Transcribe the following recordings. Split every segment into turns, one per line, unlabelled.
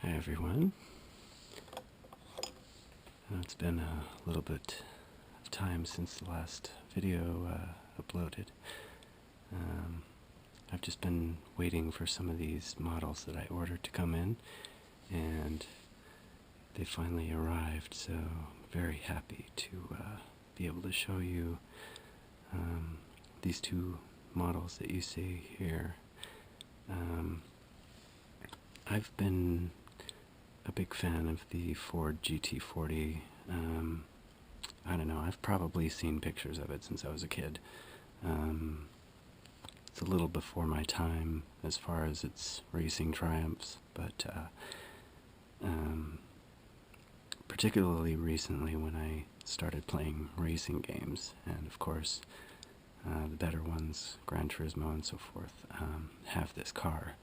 Hi everyone. It's been a little bit of time since the last video uploaded. I've just been waiting for some of these models that I ordered to come in, and they finally arrived, so I'm very happy to be able to show you these two models that you see here. I've been a big fan of the Ford GT40. I don't know, I've probably seen pictures of it since I was a kid. It's a little before my time as far as its racing triumphs, but particularly recently when I started playing racing games, and of course the better ones, Gran Turismo and so forth, have this car.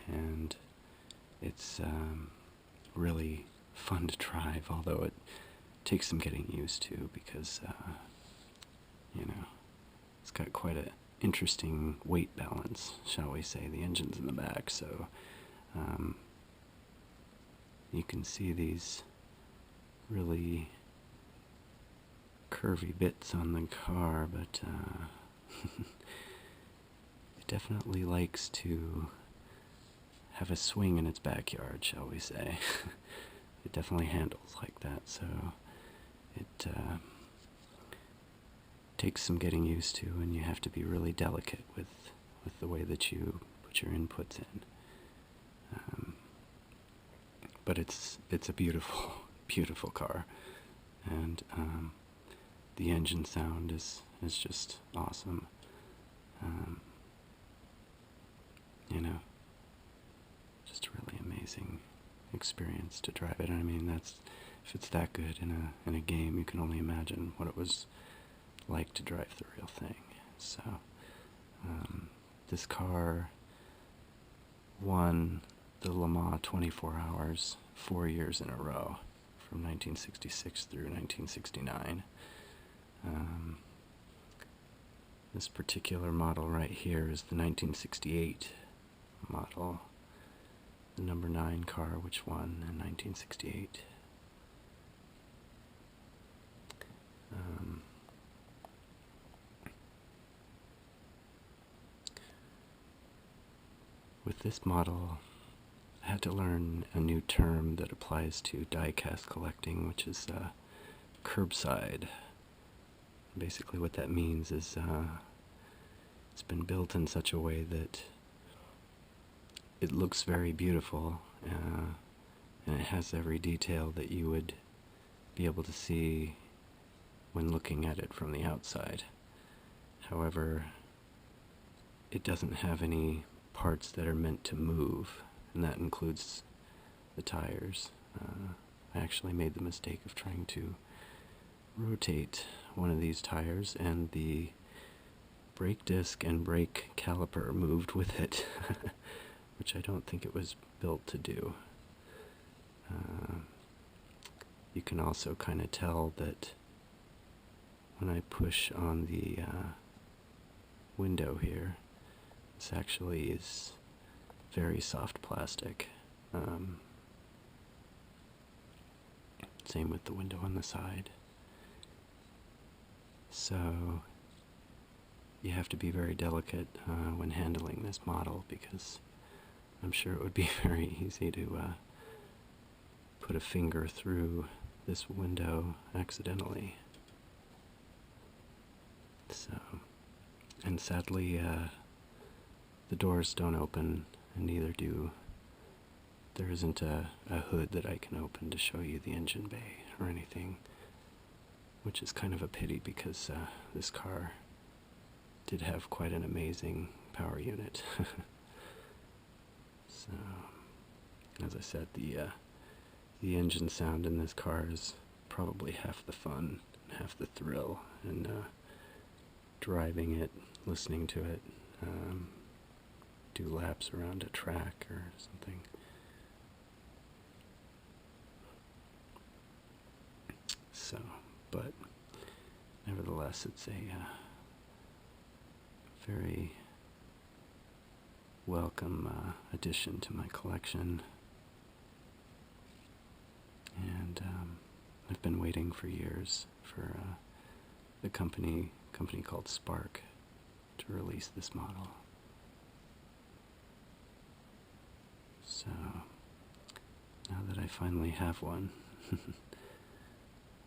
And it's really fun to drive, although it takes some getting used to because, you know, it's got quite an interesting weight balance, shall we say. The engine's in the back, so you can see these really curvy bits on the car, but it definitely likes to have a swing in its backyard, shall we say. It definitely handles like that, so it takes some getting used to, and you have to be really delicate with the way that you put your inputs in. But it's a beautiful, beautiful car, and the engine sound is just awesome. You know, just a really amazing experience to drive it. I mean, if it's that good in a game, you can only imagine what it was like to drive the real thing. So this car won the Le Mans 24 Hours 4 years in a row, from 1966 through 1969. This particular model right here is the 1968 model, the number 9 car, which won in 1968. With this model, I had to learn a new term that applies to die-cast collecting, which is curbside. Basically what that means is it's been built in such a way that it looks very beautiful, and it has every detail that you would be able to see when looking at it from the outside. However, it doesn't have any parts that are meant to move, and that includes the tires. I actually made the mistake of trying to rotate one of these tires, and the brake disc and brake caliper moved with it, which I don't think it was built to do. You can also kind of tell that when I push on the window here, this actually is very soft plastic. Same with the window on the side. So you have to be very delicate when handling this model, because I'm sure it would be very easy to put a finger through this window accidentally. So, and sadly, the doors don't open, and neither there isn't a hood that I can open to show you the engine bay or anything, which is kind of a pity, because this car did have quite an amazing power unit. So, as I said, the engine sound in this car is probably half the fun, half the thrill, and driving it, listening to it, do laps around a track or something. So, but nevertheless, it's a very welcome addition to my collection. I've been waiting for years for the company called Spark to release this model. So now that I finally have one,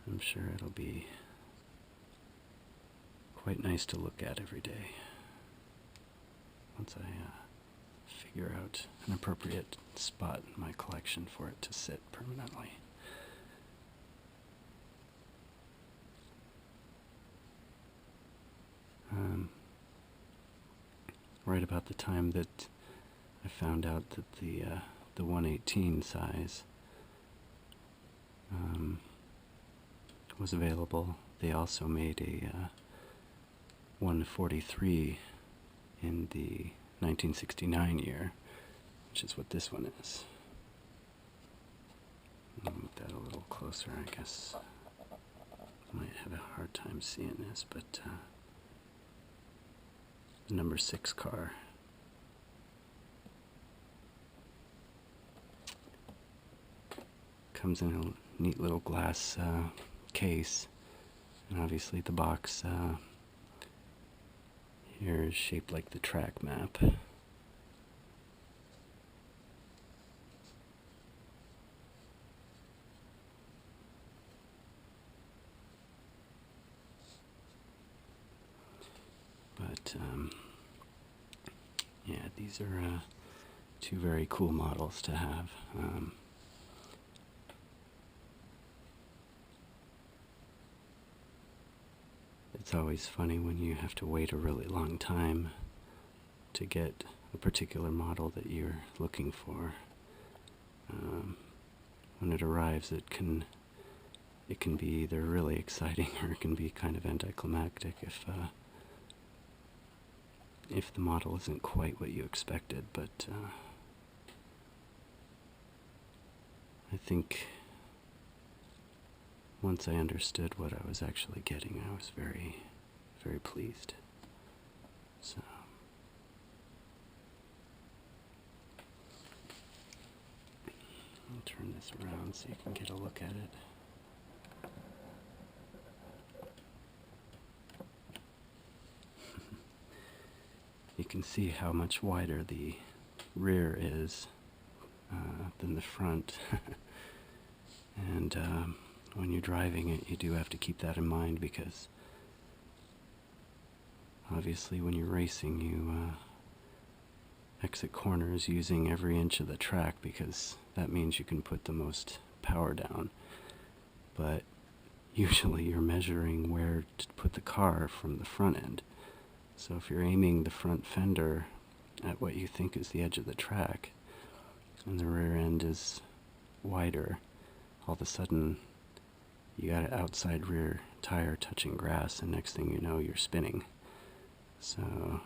I'm sure it'll be quite nice to look at every day once I figure out an appropriate spot in my collection for it to sit permanently. Right about the time that I found out that the 118 size was available, they also made a 143 in the 1969 year, which is what this one is. I'll move that a little closer, I guess. Might have a hard time seeing this, but the number 6 car. Comes in a neat little glass case, and obviously the box here is shaped like the track map. But yeah, these are two very cool models to have. It's always funny when you have to wait a really long time to get a particular model that you're looking for. When it arrives, it can be either really exciting or it can be kind of anticlimactic if the model isn't quite what you expected. But I think once I understood what I was actually getting, I was very, very pleased. So I'll turn this around so you can get a look at it. You can see how much wider the rear is than the front. And when you're driving it, you do have to keep that in mind, because obviously when you're racing, you exit corners using every inch of the track, because that means you can put the most power down. But usually you're measuring where to put the car from the front end. So if you're aiming the front fender at what you think is the edge of the track, and the rear end is wider, all of a sudden you got an outside rear tire touching grass, and next thing you know, you're spinning. So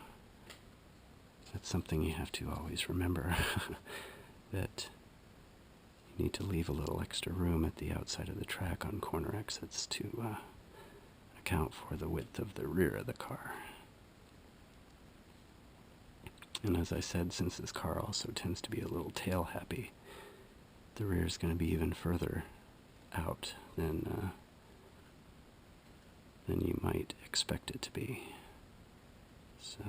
that's something you have to always remember, that you need to leave a little extra room at the outside of the track on corner exits to account for the width of the rear of the car. And as I said, since this car also tends to be a little tail happy, the rear is going to be even further out than you might expect it to be. So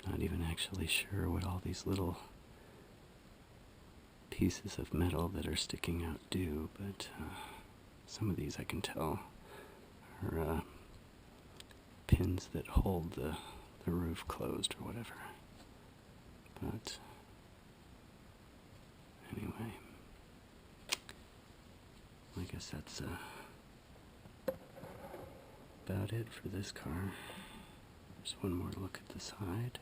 not even actually sure what all these little pieces of metal that are sticking out do, but some of these I can tell are pins that hold the roof closed or whatever. But anyway, I guess that's about it for this car. There's one more look at the side.